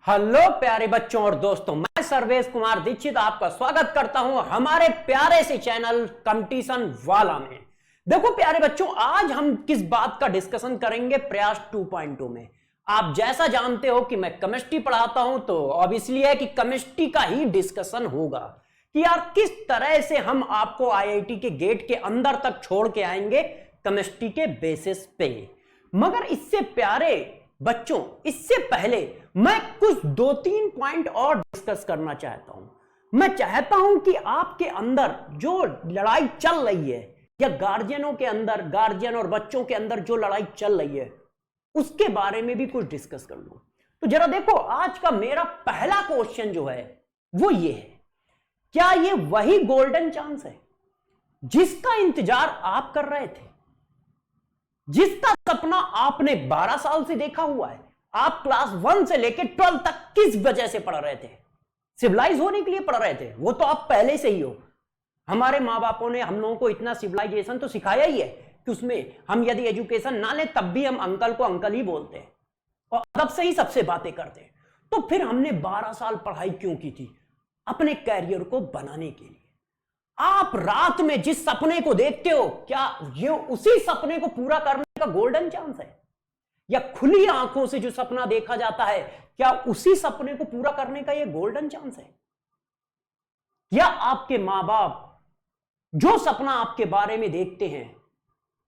Hello प्यारे बच्चों और दोस्तों, मैं सर्वेश कुमार दीक्षित आपका स्वागत करता हूं हमारे प्यारे से चैनल कंपटीशन वाला में। देखो प्यारे बच्चों, आज हम किस बात का डिस्कशन करेंगे प्रयास 2.2 में। आप जैसा जानते हो कि मैं केमिस्ट्री पढ़ाता हूं, तो अब इसलिए है कि केमिस्ट्री का ही डिस्कशन होगा कि यार किस तरह से हम आपको आईआईटी के गेट के अंदर तक छोड़ के आएंगे केमिस्ट्री के बेसिस पे। मगर इससे प्यारे बच्चों, इससे पहले मैं कुछ 2-3 पॉइंट और डिस्कस करना चाहता हूं। मैं चाहता हूं कि आपके अंदर जो लड़ाई चल रही है, या गार्जियनों के अंदर, गार्जियन और बच्चों के अंदर जो लड़ाई चल रही है, उसके बारे में भी कुछ डिस्कस कर लूं। तो जरा देखो, आज का मेरा पहला क्वेश्चन जो है वो ये है, क्या ये वही गोल्डन चांस है जिसका इंतजार आप कर रहे थे, जिसका सपना आपने 12 साल से देखा हुआ है? आप क्लास 1 से लेकर 12 तक किस वजह से पढ़ रहे थे? सिविलाइज होने के लिए पढ़ रहे थे। वो तो आप पहले से ही हो। हमारे माँ बापों ने हम लोगों को इतना सिविलाइजेशन तो सिखाया ही है कि उसमें हम यदि एजुकेशन ना लें तब भी हम अंकल को अंकल ही बोलते हैं और तब से ही सबसे बातें करते हैं। तो फिर हमने 12 साल पढ़ाई क्यों की थी? अपने कैरियर को बनाने के लिए। आप रात में जिस सपने को देखते हो, क्या ये उसी सपने को पूरा करने का गोल्डन चांस है? या खुली आंखों से जो सपना देखा जाता है, क्या उसी सपने को पूरा करने का ये गोल्डन चांस है? या आपके मां बाप जो सपना आपके बारे में देखते हैं,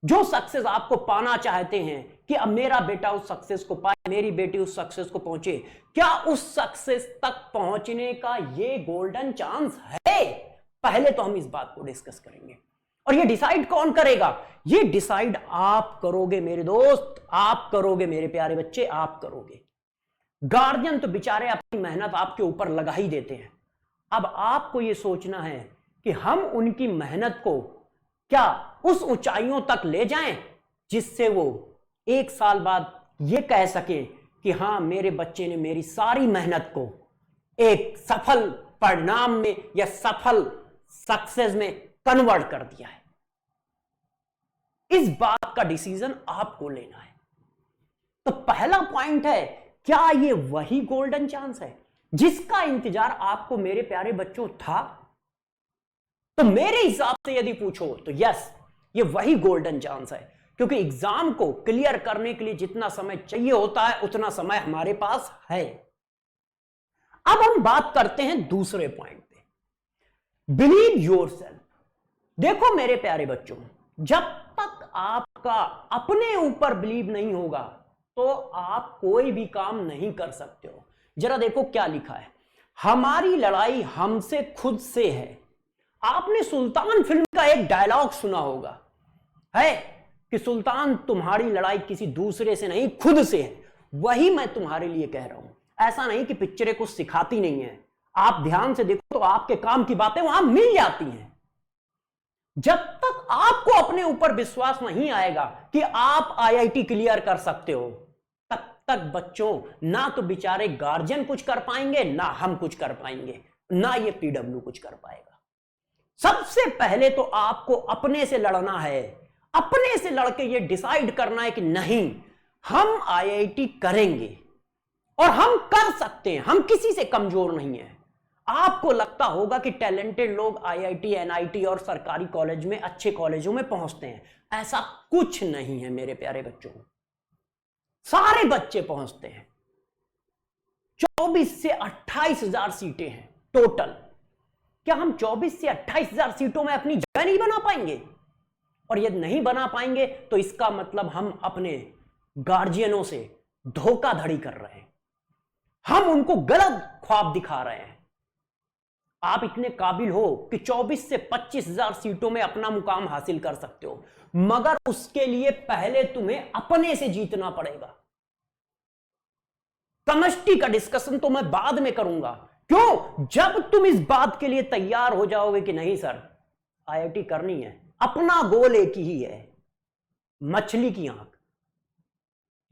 जो सक्सेस आपको पाना चाहते हैं कि अब मेरा बेटा उस सक्सेस को पाए, मेरी बेटी उस सक्सेस को पहुंचे, क्या उस सक्सेस तक पहुंचने का ये गोल्डन चांस है? पहले तो हम इस बात को डिस्कस करेंगे। और ये डिसाइड कौन करेगा? ये डिसाइड आप करोगे मेरे दोस्त, आप करोगे मेरे प्यारे बच्चे, आप करोगे। गार्जियन तो बेचारे अपनी मेहनत आपके ऊपर लगा ही देते हैं। अब आपको ये सोचना है कि हम उनकी मेहनत को क्या उस ऊंचाइयों तक ले जाएं जिससे वो 1 साल बाद ये कह सके कि हां, मेरे बच्चे ने मेरी सारी मेहनत को एक सफल परिणाम में या सफल सक्सेस में कन्वर्ट कर दिया है। इस बात का डिसीजन आपको लेना है। तो पहला पॉइंट है, क्या ये वही गोल्डन चांस है जिसका इंतजार आपको मेरे प्यारे बच्चों था? तो मेरे हिसाब से यदि पूछो तो यस, ये वही गोल्डन चांस है, क्योंकि एग्जाम को क्लियर करने के लिए जितना समय चाहिए होता है उतना समय हमारे पास है। अब हम बात करते हैं दूसरे पॉइंट पे, बिलीव योरसेल्फ। देखो मेरे प्यारे बच्चों, जब तक आपका अपने ऊपर बिलीव नहीं होगा तो आप कोई भी काम नहीं कर सकते हो। जरा देखो क्या लिखा है, हमारी लड़ाई हमसे खुद से है। आपने सुल्तान फिल्म का एक डायलॉग सुना होगा, है कि सुल्तान, तुम्हारी लड़ाई किसी दूसरे से नहीं, खुद से है। वही मैं तुम्हारे लिए कह रहा हूं। ऐसा नहीं कि पिक्चरें कुछ सिखाती नहीं है, आप ध्यान से देखो तो आपके काम की बातें वहां मिल जाती हैं। जब तक आपको अपने ऊपर विश्वास नहीं आएगा कि आप आईआईटी क्लियर कर सकते हो, तब तक बच्चों ना तो बेचारे गार्जियन कुछ कर पाएंगे, ना हम कुछ कर पाएंगे, ना ये पीडब्ल्यू कुछ कर पाएगा। सबसे पहले तो आपको अपने से लड़ना है। अपने से लड़के ये डिसाइड करना है कि नहीं, हम आईआईटी करेंगे और हम कर सकते हैं, हम किसी से कमजोर नहीं है। आपको लगता होगा कि टैलेंटेड लोग आईआईटी, एनआईटी और सरकारी कॉलेज में, अच्छे कॉलेजों में पहुंचते हैं। ऐसा कुछ नहीं है मेरे प्यारे बच्चों, सारे बच्चे पहुंचते हैं। 24 से 28 हजार सीटें हैं टोटल। क्या हम 24 से 28 हजार सीटों में अपनी जगह नहीं बना पाएंगे? और यदि नहीं बना पाएंगे तो इसका मतलब हम अपने गार्जियनों से धोखाधड़ी कर रहे हैं, हम उनको गलत ख्वाब दिखा रहे हैं। आप इतने काबिल हो कि 24 से 25 हजार सीटों में अपना मुकाम हासिल कर सकते हो, मगर उसके लिए पहले तुम्हें अपने से जीतना पड़ेगा। केमिस्ट्री का डिस्कशन तो मैं बाद में करूंगा। क्यों? जब तुम इस बात के लिए तैयार हो जाओगे कि नहीं सर, आईआईटी करनी है, अपना गोल एक ही है, मछली की आंख।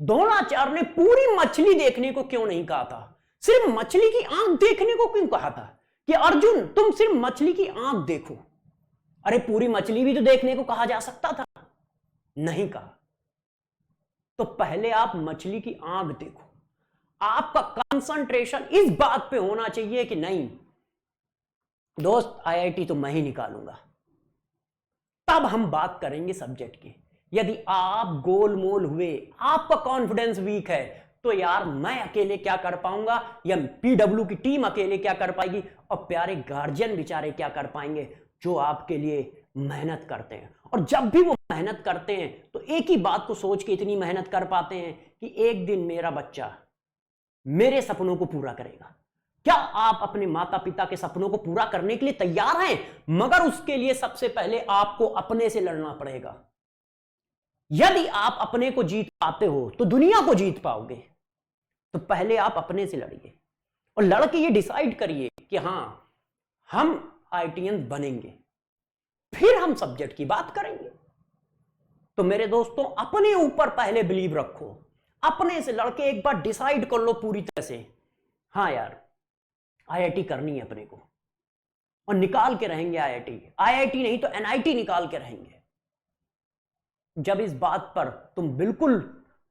द्रोणाचार्य ने पूरी मछली देखने को क्यों नहीं कहा था? सिर्फ मछली की आंख देखने को क्यों कहा था कि अर्जुन तुम सिर्फ मछली की आंख देखो? अरे पूरी मछली भी तो देखने को कहा जा सकता था, नहीं कहा। तो पहले आप मछली की आंख देखो। आपका कंसंट्रेशन इस बात पे होना चाहिए कि नहीं दोस्त, आईआईटी तो मैं ही निकालूंगा। तब हम बात करेंगे सब्जेक्ट की। यदि आप गोलमोल हुए, आपका कॉन्फिडेंस वीक है, तो यार मैं अकेले क्या कर पाऊंगा या पीडब्ल्यू की टीम अकेले क्या कर पाएगी, और प्यारे गार्जियन बेचारे क्या कर पाएंगे जो आपके लिए मेहनत करते हैं। और जब भी वो मेहनत करते हैं तो एक ही बात को सोच के इतनी मेहनत कर पाते हैं कि एक दिन मेरा बच्चा मेरे सपनों को पूरा करेगा। क्या आप अपने माता पिता के सपनों को पूरा करने के लिए तैयार हैं? मगर उसके लिए सबसे पहले आपको अपने से लड़ना पड़ेगा। यदि आप अपने को जीत पाते हो तो दुनिया को जीत पाओगे। तो पहले आप अपने से लड़िए और लड़के ये डिसाइड करिए कि हां हम आईआईटीएन बनेंगे, फिर हम सब्जेक्ट की बात करेंगे। तो मेरे दोस्तों, अपने ऊपर पहले बिलीव रखो, अपने से लड़के एक बार डिसाइड कर लो पूरी तरह से, हां यार आईआईटी करनी है अपने को, और निकाल के रहेंगे आईआईटी। आईआईटी नहीं तो एनआईटी निकाल के रहेंगे। जब इस बात पर तुम बिल्कुल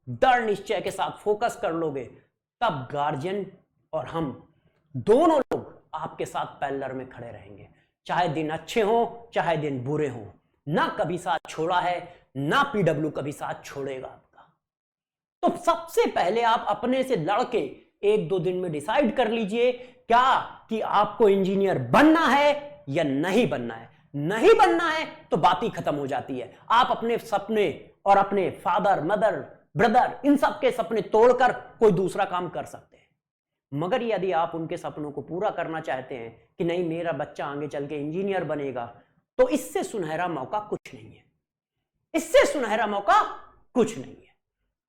दृढ़ निश्चय के साथ फोकस कर लोगे, तब गार्जियन और हम दोनों लोग आपके साथ पैरेलल में खड़े रहेंगे। चाहे दिन अच्छे हो चाहे दिन बुरे हो, ना कभी साथ छोड़ा है ना पीडब्ल्यू कभी साथ छोड़ेगा आपका। तो सबसे पहले आप अपने से लड़के एक दो दिन में डिसाइड कर लीजिए क्या कि आपको इंजीनियर बनना है या नहीं बनना है। नहीं बनना है तो बात ही खत्म हो जाती है। आप अपने सपने और अपने फादर मदर ब्रदर इन सब के सपने तोड़कर कोई दूसरा काम कर सकते हैं। मगर यदि आप उनके सपनों को पूरा करना चाहते हैं कि नहीं मेरा बच्चा आगे चल के इंजीनियर बनेगा, तो इससे सुनहरा मौका कुछ नहीं है। इससे सुनहरा मौका कुछ नहीं है।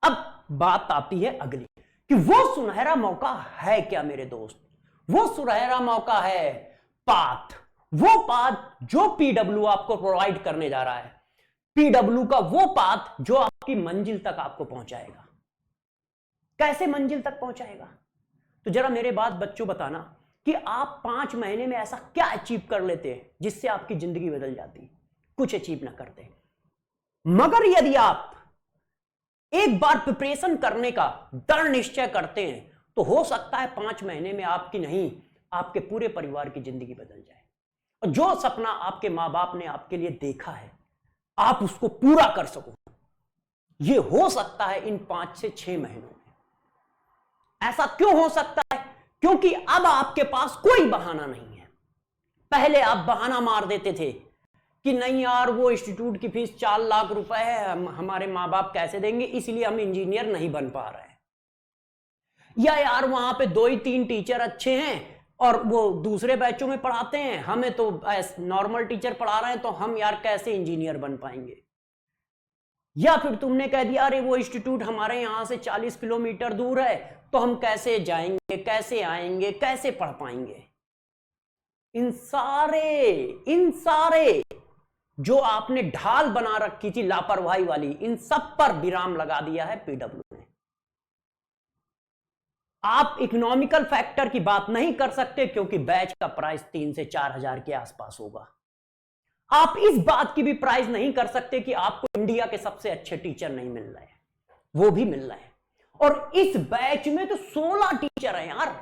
अब बात आती है अगली कि वो सुनहरा मौका है क्या मेरे दोस्त। वो सुनहरा मौका है पाथ। वो पाथ जो पीडब्ल्यू आपको प्रोवाइड करने जा रहा है। पीडब्ल्यू का वो पाथ जो आपकी मंजिल तक आपको पहुंचाएगा। कैसे मंजिल तक पहुंचाएगा? तो जरा मेरे बात बच्चों बताना कि आप 5 महीने में ऐसा क्या अचीव कर लेते हैं जिससे आपकी जिंदगी बदल जाती। कुछ अचीव ना करते। मगर यदि आप एक बार प्रिपरेशन करने का दृढ़ निश्चय करते हैं तो हो सकता है 5 महीने में आपकी नहीं आपके पूरे परिवार की जिंदगी बदल जाए। और जो सपना आपके मां बाप ने आपके लिए देखा है आप उसको पूरा कर सको। यह हो सकता है इन 5 से 6 महीनों में। ऐसा क्यों हो सकता है? क्योंकि अब आपके पास कोई बहाना नहीं है। पहले आप बहाना मार देते थे कि नहीं यार वो इंस्टीट्यूट की फीस 4 लाख रुपए है, हमारे माँ बाप कैसे देंगे, इसलिए हम इंजीनियर नहीं बन पा रहे हैं। या यार वहां पे 2 ही 3 टीचर अच्छे हैं और वो दूसरे बैचों में पढ़ाते हैं, हमें तो नॉर्मल टीचर पढ़ा रहे हैं, तो हम यार कैसे इंजीनियर बन पाएंगे। या फिर तुमने कह दिया अरे वो इंस्टीट्यूट हमारे यहां से 40 किलोमीटर दूर है, तो हम कैसे जाएंगे, कैसे आएंगे, कैसे पढ़ पाएंगे। इन सारे जो आपने ढाल बना रखी थी लापरवाही वाली, इन सब पर विराम लगा दिया है पीडब्ल्यू ने। आप इकोनॉमिकल फैक्टर की बात नहीं कर सकते क्योंकि बैच का प्राइस 3 से 4 हजार के आसपास होगा। आप इस बात की भी प्राइस नहीं कर सकते कि आपको इंडिया के सबसे अच्छे टीचर नहीं मिल रहे हैं, वो भी मिल रहे हैं। और इस बैच में तो 16 टीचर हैं यार।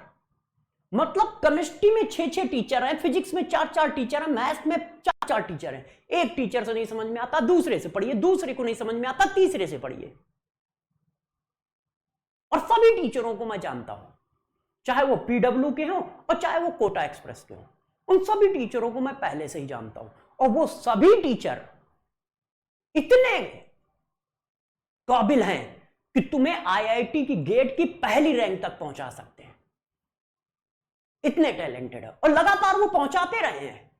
मतलब केमिस्ट्री में 6-6 टीचर हैं, फिजिक्स में 4-4 टीचर हैं, मैथ्स में 4-4 टीचर हैं। एक टीचर से नहीं समझ में आता दूसरे से पढ़िए, दूसरे को नहीं समझ में आता तीसरे से पढ़िए। और सभी टीचरों को मैं जानता हूं, चाहे वो पीडब्ल्यू के हों और चाहे वो कोटा एक्सप्रेस के हों, उन सभी टीचरों को मैं पहले से ही जानता हूं। और वो सभी टीचर इतने काबिल हैं कि तुम्हें आईआईटी की गेट की पहली रैंक तक पहुंचा सकते हैं। इतने टैलेंटेड है और लगातार वो पहुंचाते रहे हैं,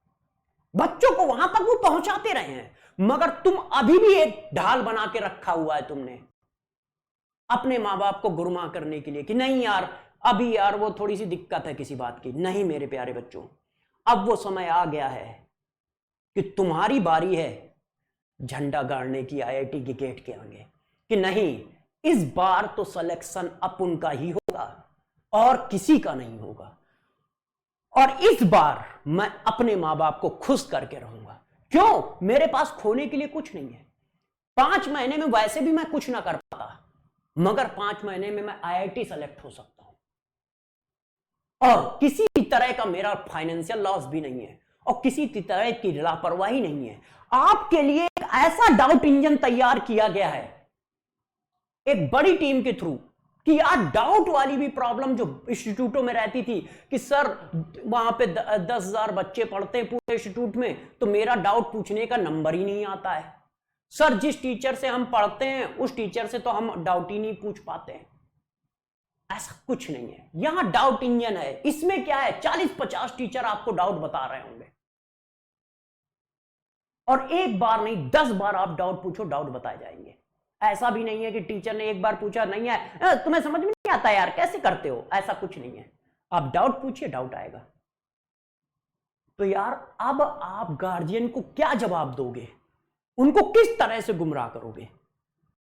बच्चों को वहां तक वो पहुंचाते रहे हैं। मगर तुम अभी भी एक ढाल बना के रखा हुआ है तुमने अपने मां बाप को गुरमा करने के लिए कि नहीं यार अभी यार वो थोड़ी सी दिक्कत है किसी बात की। नहीं मेरे प्यारे बच्चों, अब वो समय आ गया है कि तुम्हारी बारी है झंडा गाड़ने की आईआईटी के गेट के आगे कि नहीं इस बार तो सिलेक्शन अपन का ही होगा और किसी का नहीं होगा। और इस बार मैं अपने मां बाप को खुश करके रहूंगा। क्यों? मेरे पास खोने के लिए कुछ नहीं है। 5 महीने में वैसे भी मैं कुछ ना कर पाता, मगर 5 महीने में मैं आईआईटी सेलेक्ट हो सकता हूं। और किसी तरह का मेरा फाइनेंशियल लॉस भी नहीं है और किसी तरह की लापरवाही नहीं है। आपके लिए एक ऐसा डाउट इंजन तैयार किया गया है एक बड़ी टीम के थ्रू कि यार डाउट वाली भी प्रॉब्लम जो इंस्टीट्यूटों में रहती थी कि सर वहां पे 10,000 बच्चे पढ़ते हैं पूरे इंस्टीट्यूट में, तो मेरा डाउट पूछने का नंबर ही नहीं आता है। सर जिस टीचर से हम पढ़ते हैं उस टीचर से तो हम डाउट ही नहीं पूछ पाते हैं। ऐसा कुछ नहीं है, यहां डाउट इंजन है। इसमें क्या है, 40-50 टीचर आपको डाउट बता रहे होंगे और एक बार नहीं 10 बार आप डाउट पूछो, डाउट बताए जाएंगे। ऐसा भी नहीं है कि टीचर ने एक बार पूछा नहीं है तुम्हें समझ में नहीं आता यार कैसे करते हो, ऐसा कुछ नहीं है। आप डाउट पूछिए, डाउट आएगा। तो यार अब आप गार्जियन को क्या जवाब दोगे, उनको किस तरह से गुमराह करोगे?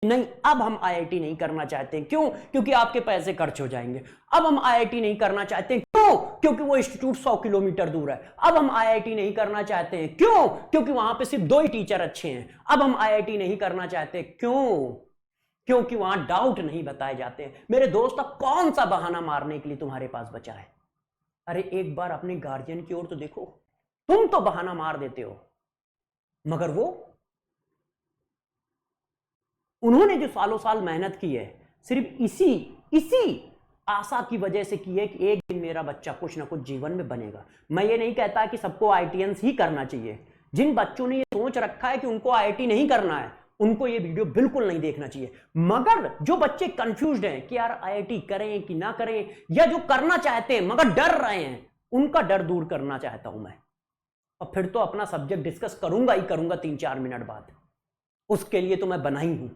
नहीं अब हम आईआईटी नहीं करना चाहते। क्यों? क्योंकि आपके पैसे खर्च हो जाएंगे। अब हम आईआईटी नहीं करना चाहते। क्यों? क्योंकि वो इंस्टीट्यूट 100 किलोमीटर दूर है। अब हम आईआईटी नहीं करना चाहते हैं। क्यों? क्योंकि वहां पे सिर्फ 2 ही टीचर अच्छे हैं। अब हम आईआईटी नहीं करना चाहते। क्यों? क्योंकि वहां डाउट नहीं बताए जाते। मेरे दोस्त अब कौन सा बहाना मारने के लिए तुम्हारे पास बचा है? अरे एक बार अपने गार्जियन की ओर तो देखो। तुम तो बहाना मार देते हो, मगर वो उन्होंने जो सालों साल मेहनत की है सिर्फ इसी आशा की वजह से की है कि एक दिन मेरा बच्चा कुछ ना कुछ जीवन में बनेगा। मैं ये नहीं कहता कि सबको आईआईटीएंस ही करना चाहिए। जिन बच्चों ने ये सोच रखा है कि उनको आईआईटी नहीं करना है उनको ये वीडियो बिल्कुल नहीं देखना चाहिए। मगर जो बच्चे कंफ्यूज्ड हैं कि यार आईआईटी करें कि ना करें, या जो करना चाहते हैं मगर डर रहे हैं, उनका डर दूर करना चाहता हूं मैं। और फिर तो अपना सब्जेक्ट डिस्कस करूंगा ही करूंगा 3-4 मिनट बाद। उसके लिए तो मैं बना ही हूं।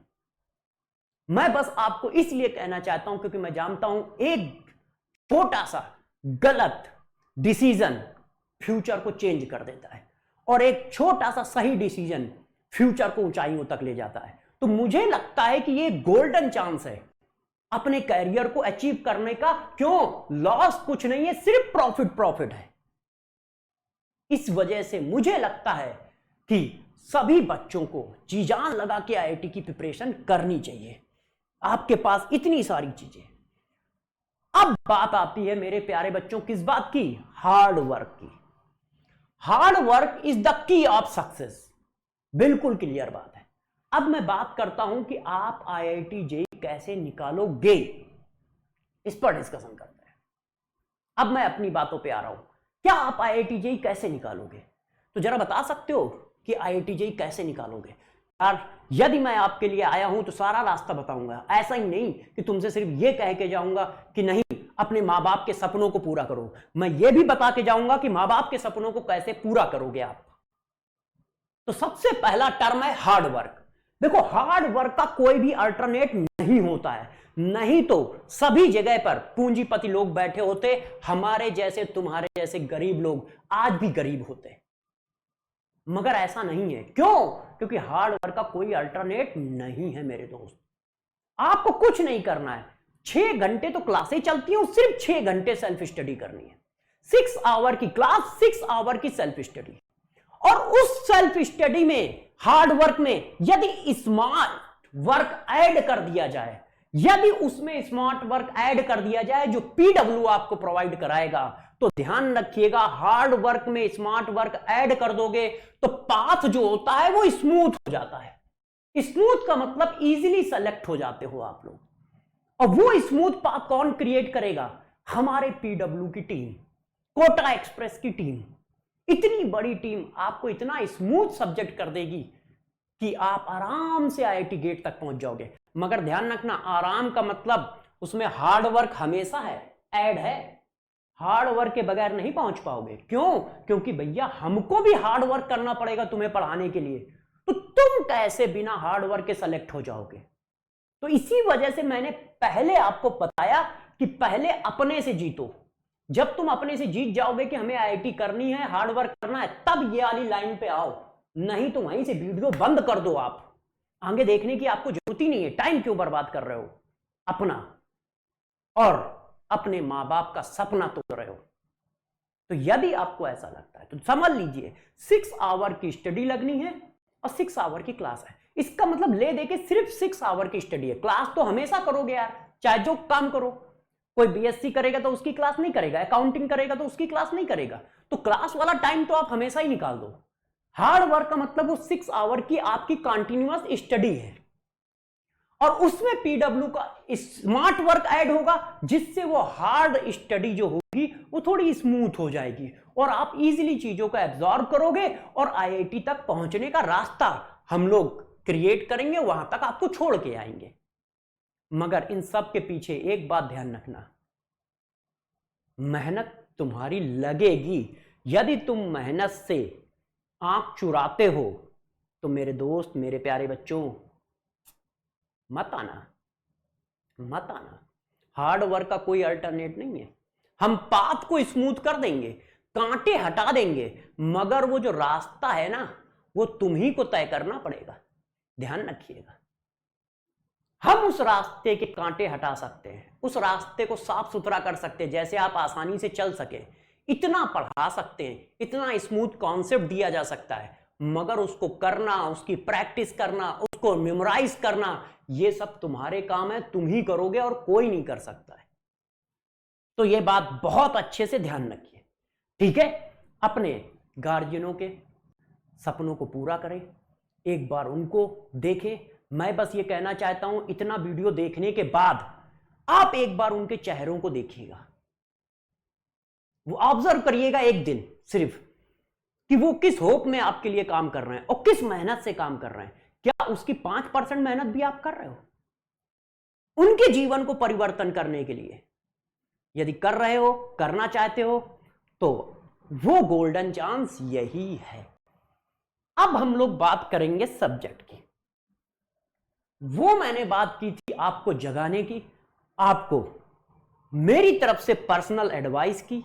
मैं बस आपको इसलिए कहना चाहता हूं क्योंकि मैं जानता हूं एक छोटा सा गलत डिसीजन फ्यूचर को चेंज कर देता है और एक छोटा सा सही डिसीजन फ्यूचर को ऊंचाइयों तक ले जाता है। तो मुझे लगता है कि ये गोल्डन चांस है अपने कैरियर को अचीव करने का। क्यों? लॉस कुछ नहीं है, सिर्फ प्रॉफिट है। इस वजह से मुझे लगता है कि सभी बच्चों को जी जान लगा के आईआईटी की प्रिपरेशन करनी चाहिए। आपके पास इतनी सारी चीजें। अब बात आती है मेरे प्यारे बच्चों किस बात की? हार्ड वर्क की। Hard work is the key of success. बिल्कुल क्लियर बात है। अब मैं बात करता हूं कि आप आईआईटी जेईई कैसे निकालोगे, इस पर डिस्कशन करते हैं। अब मैं अपनी बातों पे आ रहा हूं। क्या आप आईआईटी जेईई कैसे निकालोगे? तो जरा बता सकते हो कि आईआईटी जेईई कैसे निकालोगे? यार यदि मैं आपके लिए आया हूं तो सारा रास्ता बताऊंगा। ऐसा ही नहीं कि तुमसे सिर्फ ये कह के जाऊंगा कि नहीं अपने माँ बाप के सपनों को पूरा करो। मैं ये भी बता के जाऊंगा कि माँ बाप के सपनों को कैसे पूरा करोगे आप। तो सबसे पहला टर्म है हार्ड वर्क। देखो हार्ड वर्क का कोई भी अल्टरनेट नहीं होता है। नहीं तो सभी जगह पर पूंजीपति लोग बैठे होते, हमारे जैसे तुम्हारे जैसे गरीब लोग आज भी गरीब होते। मगर ऐसा नहीं है। क्यों? क्योंकि हार्ड वर्क का कोई अल्टरनेट नहीं है मेरे दोस्त। आपको कुछ नहीं करना है। 6 घंटे तो क्लासें चलती हैं, सिर्फ 6 घंटे सेल्फ स्टडी करनी है। 6 आवर की क्लास, 6 आवर की सेल्फ स्टडी। और उस सेल्फ स्टडी में हार्ड वर्क में यदि स्मार्ट वर्क ऐड कर दिया जाए, यदि उसमें स्मार्ट वर्क ऐड कर दिया जाए जो पीडब्ल्यू आपको प्रोवाइड कराएगा, तो ध्यान रखिएगा हार्ड वर्क में स्मार्ट वर्क ऐड कर दोगे तो पाथ जो होता है वो स्मूथ हो जाता है। स्मूथ का मतलब इजीली सेलेक्ट हो जाते हो आप लोग। और वो स्मूथ पाथ कौन क्रिएट करेगा? हमारे पीडब्ल्यू की टीम, कोटा एक्सप्रेस की टीम। इतनी बड़ी टीम आपको इतना स्मूथ सब्जेक्ट कर देगी कि आप आराम से आईआईटी गेट तक पहुंच जाओगे। मगर ध्यान रखना आराम का मतलब उसमें हार्ड वर्क हमेशा है, ऐड है। हार्ड वर्क के बगैर नहीं पहुंच पाओगे। क्यों? क्योंकि भैया हमको भी हार्ड वर्क करना पड़ेगा तुम्हें पढ़ाने के लिए। तो तुम कैसे बिना हार्ड वर्क के सेलेक्ट हो जाओगे? तो इसी वजह से मैंने पहले आपको बताया कि पहले अपने से जीतो। जब तुम अपने से जीत जाओगे कि हमें आईआईटी करनी है, हार्ड वर्क करना है, तब ये वाली लाइन पे आओ। नहीं तो वहीं से वीडियो बंद कर दो। आप आगे देखने की आपको जरूरत ही नहीं है। टाइम क्यों बर्बाद कर रहे हो अपना और अपने मां बाप का सपना तोड़ रहे हो? तो यदि आपको ऐसा लगता है तो समझ लीजिए 6 आवर की स्टडी लगनी है और 6 आवर की क्लास है। इसका मतलब ले दे के सिर्फ 6 आवर की स्टडी है। क्लास तो हमेशा करोगे यार, चाहे जो काम करो। कोई बीएससी करेगा तो उसकी क्लास नहीं करेगा, अकाउंटिंग करेगा तो उसकी क्लास नहीं करेगा। तो क्लास वाला टाइम तो आप हमेशा ही निकाल दो। हार्ड वर्क का मतलब वो 6 आवर की आपकी कंटिन्यूअस स्टडी है, और उसमें पीडब्ल्यू का स्मार्ट वर्क ऐड होगा, जिससे वो हार्ड स्टडी जो होगी वो थोड़ी स्मूथ हो जाएगी और आप इजीली चीजों को एब्जॉर्ब करोगे और आईआईटी तक पहुंचने का रास्ता हम लोग क्रिएट करेंगे, वहां तक आपको छोड़ के आएंगे। मगर इन सब के पीछे एक बात ध्यान रखना, मेहनत तुम्हारी लगेगी। यदि तुम मेहनत से आंख चुराते हो तो मेरे दोस्त, मेरे प्यारे बच्चों, मत आना, मत आना। हार्ड वर्क का कोई अल्टरनेट नहीं है। हम पाथ को स्मूथ कर देंगे, कांटे हटा देंगे, मगर वो जो रास्ता है ना, वो तुम ही को तय करना पड़ेगा। ध्यान रखिएगा। हम उस रास्ते के कांटे हटा सकते हैं, उस रास्ते को साफ सुथरा कर सकते हैं, जैसे आप आसानी से चल सके, इतना पढ़ा सकते हैं, इतना स्मूथ कॉन्सेप्ट दिया जा सकता है। मगर उसको करना, उसकी प्रैक्टिस करना, उसको मेमोराइज करना, ये सब तुम्हारे काम है, तुम ही करोगे और कोई नहीं कर सकता है। तो ये बात बहुत अच्छे से ध्यान रखिए, ठीक है। अपने गार्जियनों के सपनों को पूरा करें, एक बार उनको देखें। मैं बस ये कहना चाहता हूं, इतना वीडियो देखने के बाद आप एक बार उनके चेहरों को देखिएगा, वो ऑब्जर्व करिएगा एक दिन सिर्फ, कि वो किस होप में आपके लिए काम कर रहे हैं और किस मेहनत से काम कर रहे हैं। क्या उसकी 5% मेहनत भी आप कर रहे हो उनके जीवन को परिवर्तन करने के लिए? यदि कर रहे हो, करना चाहते हो, तो वो गोल्डन चांस यही है। अब हम लोग बात करेंगे सब्जेक्ट की। वो मैंने बात की थी आपको जगाने की, आपको मेरी तरफ से पर्सनल एडवाइस की।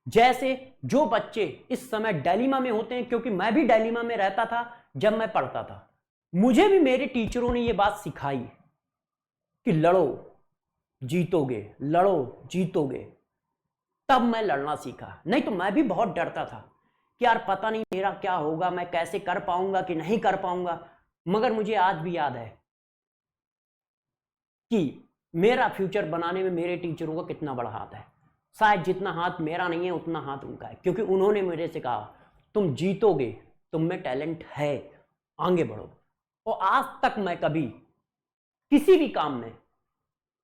जैसे जो बच्चे इस समय डायलेमा में होते हैं, क्योंकि मैं भी डायलेमा में रहता था जब मैं पढ़ता था, मुझे भी मेरे टीचरों ने ये बात सिखाई कि लड़ो जीतोगे, लड़ो जीतोगे। तब मैं लड़ना सीखा, नहीं तो मैं भी बहुत डरता था कि यार पता नहीं मेरा क्या होगा, मैं कैसे कर पाऊंगा कि नहीं कर पाऊंगा। मगर मुझे आज भी याद है कि मेरा फ्यूचर बनाने में मेरे टीचरों का कितना बड़ा हाथ है। शायद जितना हाथ मेरा नहीं है उतना हाथ उनका है, क्योंकि उन्होंने मेरे से कहा तुम जीतोगे, तुम में टैलेंट है, आगे बढ़ो। और आज तक मैं कभी किसी भी काम में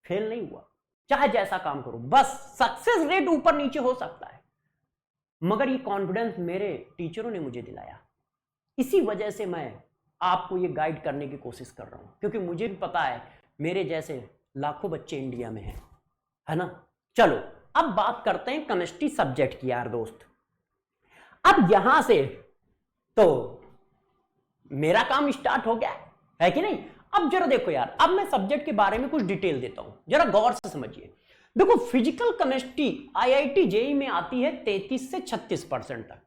फेल नहीं हुआ, चाहे जैसा काम करो। बस सक्सेस रेट ऊपर नीचे हो सकता है, मगर ये कॉन्फिडेंस मेरे टीचरों ने मुझे दिलाया। इसी वजह से मैं आपको ये गाइड करने की कोशिश कर रहा हूं, क्योंकि मुझे भी पता है मेरे जैसे लाखों बच्चे इंडिया में हैं, है ना। चलो अब बात करते हैं केमिस्ट्री सब्जेक्ट की यार दोस्त। अब यहां से तो मेरा काम स्टार्ट हो गया है कि नहीं। अब जरा देखो यार, अब मैं सब्जेक्ट के बारे में कुछ डिटेल देता हूं, जरा गौर से समझिए। देखो फिजिकल केमिस्ट्री आईआईटी जेईई में आती है 33 से 36% तक।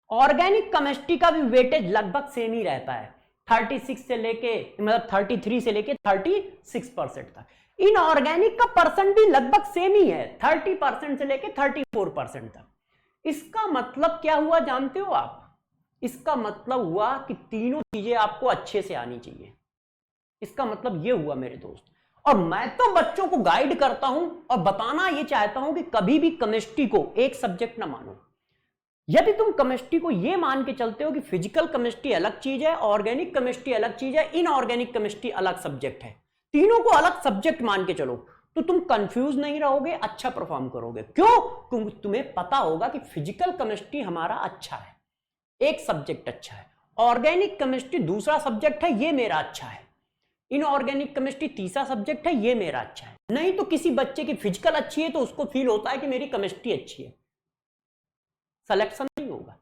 ऑर्गेनिक केमिस्ट्री का भी वेटेज लगभग सेम ही रहता है, 36 से लेके मतलब 33 से लेके 36% तक। इनऑर्गेनिक का परसेंट भी लगभग सेम ही है, 30% से लेके 34% तक। इसका मतलब क्या हुआ जानते हो आप? इसका मतलब हुआ कि तीनों चीजें आपको अच्छे से आनी चाहिए। इसका मतलब यह हुआ मेरे दोस्त। और मैं तो बच्चों को गाइड करता हूं और बताना यह चाहता हूं कि कभी भी केमिस्ट्री को एक सब्जेक्ट ना मानो। यदि तुम केमिस्ट्री को यह मान के चलते हो कि फिजिकल केमिस्ट्री अलग चीज है, ऑर्गेनिक केमिस्ट्री अलग चीज है, इनऑर्गेनिक केमिस्ट्री अलग सब्जेक्ट है, तीनों को अलग सब्जेक्ट मान के चलो, तो तुम कंफ्यूज नहीं रहोगे, अच्छा परफॉर्म करोगे। क्यों? क्योंकि तुम्हें पता होगा कि फिजिकल केमिस्ट्री हमारा अच्छा है, एक सब्जेक्ट अच्छा है, ऑर्गेनिक केमिस्ट्री दूसरा सब्जेक्ट है, ये मेरा अच्छा है, इनऑर्गेनिक केमिस्ट्री तीसरा सब्जेक्ट है, ये मेरा अच्छा है। नहीं तो किसी बच्चे की फिजिकल अच्छी है तो उसको फील होता है कि मेरी केमिस्ट्री अच्छी है, सिलेक्शन नहीं होगा।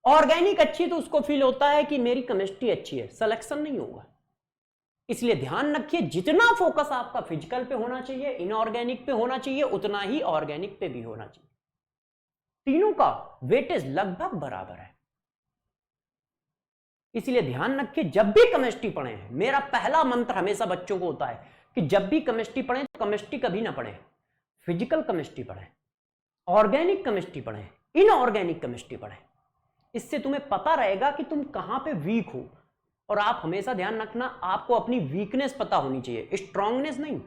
ऑर्गेनिक अच्छी है तो उसको फील होता है कि मेरी केमिस्ट्री अच्छी है, सिलेक्शन नहीं होगा। इसलिए ध्यान रखिए, जितना फोकस आपका फिजिकल पे होना चाहिए, इनऑर्गेनिक पे होना चाहिए, उतना ही ऑर्गेनिक पे भी होना चाहिए। तीनों का वेटेज लगभग बराबर है। इसलिए ध्यान रखिए, जब भी केमिस्ट्री पढ़ें, मेरा पहला मंत्र हमेशा बच्चों को होता है कि जब भी केमिस्ट्री पढ़ें तो केमिस्ट्री कभी ना पढ़ें, फिजिकल केमिस्ट्री पढ़ें, ऑर्गेनिक केमिस्ट्री पढ़ें, इनऑर्गेनिक केमिस्ट्री पढ़ें। इससे तुम्हें पता रहेगा कि तुम कहां पे वीक हो। और आप हमेशा ध्यान रखना, आपको अपनी वीकनेस पता होनी चाहिए, स्ट्रांगनेस नहीं।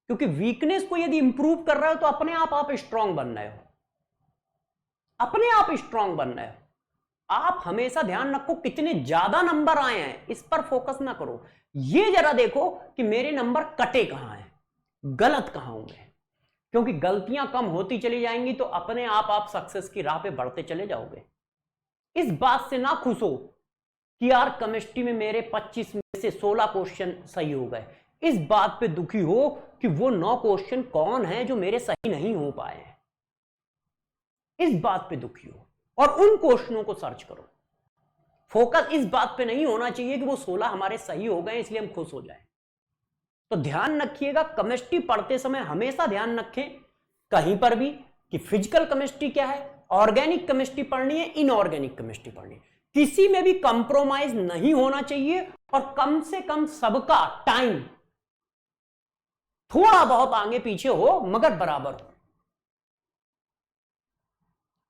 क्योंकि वीकनेस को यदि इंप्रूव कर रहे हो तो अपने आप स्ट्रांग बन रहे हो, अपने आप स्ट्रांग बन रहे हो। आप हमेशा ध्यान रखो कितने ज्यादा नंबर आए हैं इस पर फोकस ना करो, ये जरा देखो कि मेरे नंबर कटे कहां हैं, गलत कहां हूं मैं, क्योंकि गलतियां कम होती चली जाएंगी तो अपने आप सक्सेस की राह पे बढ़ते चले जाओगे। इस बात से ना खुश हो कि यार केमिस्ट्री में मेरे 25 में से 16 क्वेश्चन सही हो गए, इस बात पे दुखी हो कि वो 9 क्वेश्चन कौन है जो मेरे सही नहीं हो पाए हैं, इस बात पे दुखी हो और उन क्वेश्चनों को सर्च करो। फोकस इस बात पे नहीं होना चाहिए कि वो 16 हमारे सही हो गए इसलिए हम खुश हो जाएं। तो ध्यान रखिएगा, केमिस्ट्री पढ़ते समय हमेशा ध्यान रखें कहीं पर भी कि फिजिकल केमिस्ट्री क्या है, ऑर्गेनिक केमिस्ट्री पढ़नी है, इनऑर्गेनिक केमिस्ट्री पढ़नी है, किसी में भी कंप्रोमाइज नहीं होना चाहिए और कम से कम सबका टाइम थोड़ा बहुत आगे पीछे हो मगर बराबर हो।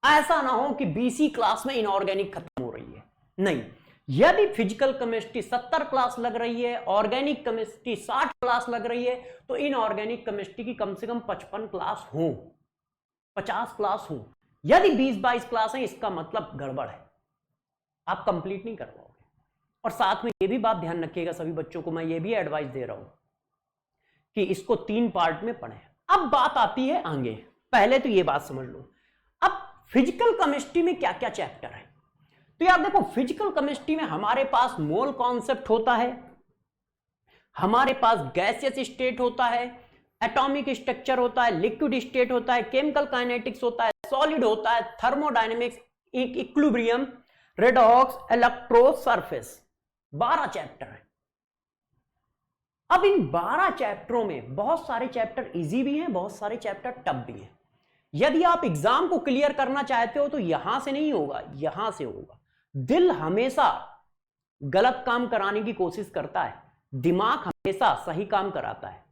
ऐसा ना हो कि बीसी क्लास में इनऑर्गेनिक खत्म हो रही है, नहीं। यदि फिजिकल केमिस्ट्री 70 क्लास लग रही है, ऑर्गेनिक केमिस्ट्री 60 क्लास लग रही है, तो इनऑर्गेनिक केमिस्ट्री की कम से कम 55 क्लास हो, 50 क्लास हो। यदि 20-22 क्लास है इसका मतलब गड़बड़ है, आप कंप्लीट नहीं कर पाओगे। और साथ में ये भी बात ध्यान रखिएगा, सभी बच्चों को मैं ये भी एडवाइस दे रहा हूं कि इसको 3 पार्ट में पढ़ें। अब बात आती है आगे, पहले तो ये बात समझ लो अब फिजिकल केमिस्ट्री में क्या क्या चैप्टर है। तो यार देखो, फिजिकल केमिस्ट्री में हमारे पास मोल कॉन्सेप्ट होता है, हमारे पास गैसियस स्टेट होता है, एटॉमिक स्ट्रक्चर होता है, लिक्विड स्टेट होता है, केमिकल काइनेटिक्स होता है, सॉलिड होता है, thermodynamics, equilibrium, redox, electro, surface. 12 chapter है। अब इन 12 चैप्टरों में बहुत सारे चैप्टर इजी भी हैं, बहुत सारे चैप्टर टफ भी हैं। यदि आप एग्जाम को क्लियर करना चाहते हो तो यहां से नहीं होगा, यहां से होगा। दिल हमेशा गलत काम कराने की कोशिश करता है, दिमाग हमेशा सही काम कराता है।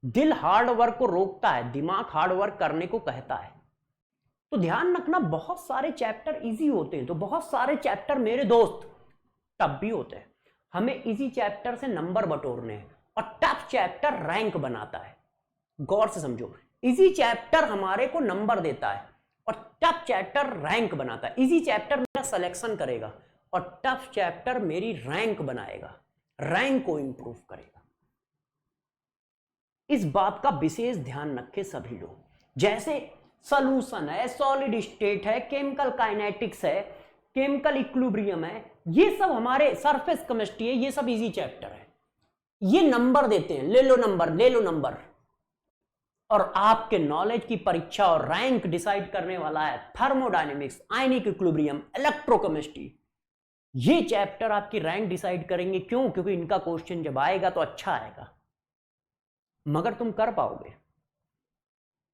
दिल हार्ड वर्क को रोकता है, दिमाग हार्ड वर्क करने को कहता है। तो ध्यान रखना, बहुत सारे चैप्टर इजी होते हैं तो बहुत सारे चैप्टर मेरे दोस्त टफ भी होते हैं। हमें इजी चैप्टर से नंबर बटोरने हैं और टफ चैप्टर रैंक बनाता है। गौर से समझो, इजी चैप्टर हमारे को नंबर देता है और टफ चैप्टर रैंक बनाता है। इजी चैप्टर मेरा सिलेक्शन करेगा और टफ चैप्टर मेरी रैंक बनाएगा, रैंक को इंप्रूव करेगा। इस बात का विशेष ध्यान रखें सभी लोग। जैसे सॉल्यूशन है, सॉलिड स्टेट है, केमिकल काइनेटिक्स है, केमिकल इक्विलिब्रियम है, ये सब हमारे सरफेस केमिस्ट्री है, ये सब इजी चैप्टर है। ये नंबर देते हैं, ले लो नंबर, ले लो नंबर। और आपके नॉलेज की परीक्षा और रैंक डिसाइड करने वाला है थर्मोडायनेमिक्स, आयनिक इक्विलिब्रियम, इलेक्ट्रोकेमिस्ट्री। ये चैप्टर आपकी रैंक डिसाइड करेंगे। क्यों? क्योंकि इनका क्वेश्चन जब आएगा तो अच्छा आएगा, मगर तुम कर पाओगे।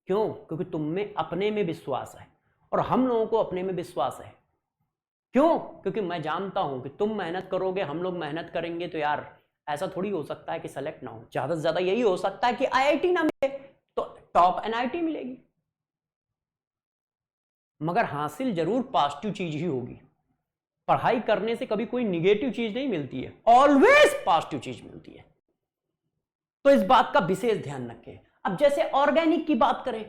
क्यों? क्योंकि तुम में अपने में विश्वास है और हम लोगों को अपने में विश्वास है। क्यों? क्योंकि मैं जानता हूं कि तुम मेहनत करोगे, हम लोग मेहनत करेंगे, तो यार ऐसा थोड़ी हो सकता है कि सेलेक्ट ना हो। ज्यादा से ज्यादा यही हो सकता है कि आईआईटी ना मिले तो टॉप एनआईटी मिलेगी, मगर हासिल जरूर पॉजिटिव चीज ही होगी। पढ़ाई करने से कभी कोई निगेटिव चीज नहीं मिलती है, ऑलवेज पॉजिटिव चीज मिलती है। तो इस बात का विशेष ध्यान रखें। अब जैसे ऑर्गेनिक की बात करें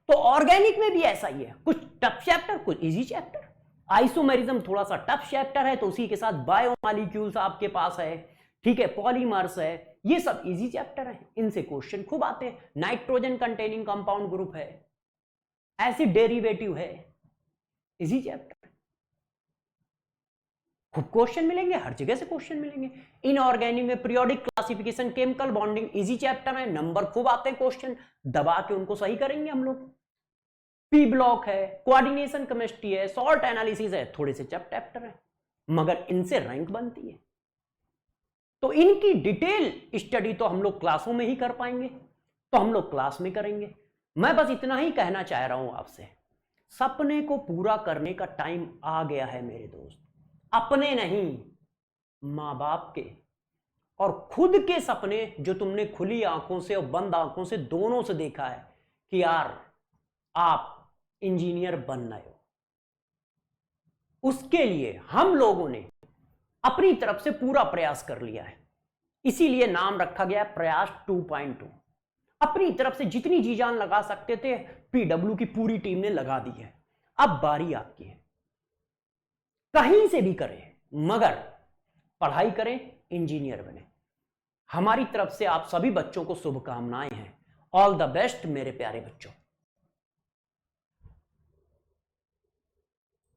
तो ऑर्गेनिक में भी ऐसा ही है, कुछ टफ चैप्टर, कुछ इजी चैप्टर। आइसोमेरिज्म थोड़ा सा टफ चैप्टर है, तो उसी के साथ बायोमॉलिक्यूल्स आपके पास है, ठीक है, पॉलीमर्स है, ये सब इजी चैप्टर है, इनसे क्वेश्चन खूब आते हैं। नाइट्रोजन कंटेनिंग कंपाउंड ग्रुप है, एसिड डेरिवेटिव है, इजी चैप्टर, खूब क्वेश्चन मिलेंगे, हर जगह से क्वेश्चन मिलेंगे। इनऑर्गेनिक में periodic classification, chemical bonding, easy chapter है, नंबर खूब आते हैं, क्वेश्चन दबा के उनको सही करेंगे हम लोग। पी ब्लॉक है, कोऑर्डिनेशन केमिस्ट्री है, सॉल्ट एनालिसिस है, थोड़े से चैप्टर है, मगर इनसे रैंक बनती है। तो इनकी डिटेल स्टडी तो हम लोग क्लासों में ही कर पाएंगे, तो हम लोग क्लास में करेंगे। मैं बस इतना ही कहना चाह रहा हूं आपसे, सपने को पूरा करने का टाइम आ गया है मेरे दोस्त। अपने नहीं, मां बाप के और खुद के सपने जो तुमने खुली आंखों से और बंद आंखों से दोनों से देखा है कि यार आप इंजीनियर बन रहे हो, उसके लिए हम लोगों ने अपनी तरफ से पूरा प्रयास कर लिया है। इसीलिए नाम रखा गया प्रयास 2.2। अपनी तरफ से जितनी जी जान लगा सकते थे पीडब्ल्यू की पूरी टीम ने लगा दी है। अब बारी आपकी है, कहीं से भी करें मगर पढ़ाई करें, इंजीनियर बने। हमारी तरफ से आप सभी बच्चों को शुभकामनाएं हैं। ऑल द बेस्ट मेरे प्यारे बच्चों।